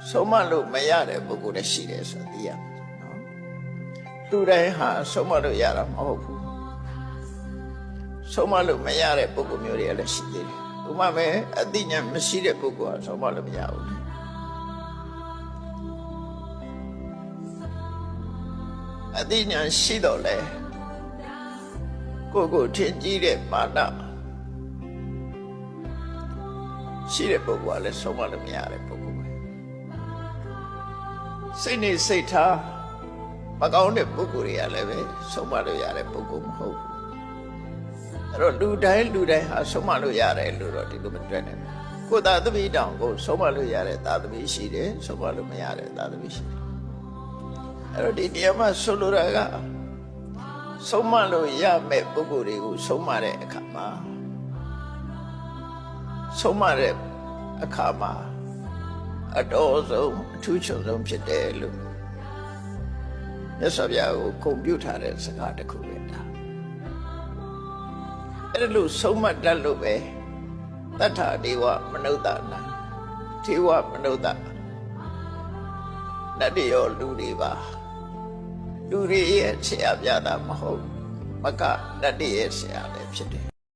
ဆုံးမလို့မရတဲ့ပုဂ္ဂိုလ်လည်းရှိတယ်ဆိုသိရမယ်နော်လူတိုင်းဟာဆုံးမလို့ရတာမဟုတ်ဘူးဆုံးမလို့မရတဲ့ပုဂ္ဂိုလ်မျိုးတွေလည်းရှိသေးတယ်ဥပမာပဲအသိဉာဏ်မရှိတဲ့ပုဂ္ဂိုလ်ဟာဆုံးမလို့မရဘူးအသိဉာဏ်ရှိတော့လေကိုယ်ထင်ကြီးတဲ့မာနရှိတဲ့ပုဂ္ဂိုလ်ကလည်းဆုံးမလို့မရတဲ့ပုဂ္ဂိုလ်ပဲစိတ်နဲ့စိတ်ထားမကောင်းတဲ့ပုဂ္ဂိုလ်တွေကလည်းပဲဆုံးမလို့ရတဲ့ပုဂ္ဂိုလ်မဟုတ်ဘူးအဲ့တော့လူတိုင်းဟာဆုံးမလို့ရတယ်လို့တော့ဒီလိုမတွေ့နိုင်ဘူးကိုယ်သာသမီတောင်ကိုဆုံးမလို့ရတဲ့သာသမီရှိတယ်ဆုံးမလို့မရတဲ့သာသမီရှိတယ်အဲ့တော့ဒီတရားမှဆိုလိုတာကဆုံးမလို့ရမဲ့ပုဂ္ဂိုလ်တွေကိုဆုံးမတဲ့အခါမှာဆုံးမတဲ့အခါမှာအတော်ဆုံးအထူးချုပ်ဆုံးဖြစ်တယ်လို့မြတ်စွာဘုရားကိုဂုဏ်ပြုထားတဲ့စကားတစ်ခုပဲဒါအဲ့လိုဆုံးမတတ်လို့ပဲတတ္ထာဒေဝမနုဿနာဒေဝမနုဿနတ်တွေရောလူတွေပါလူတွေရဲ့ဆရာပြတာမဟုတ်မကနတ်တွေရဲ့ဆရာလည်းဖြစ်တယ်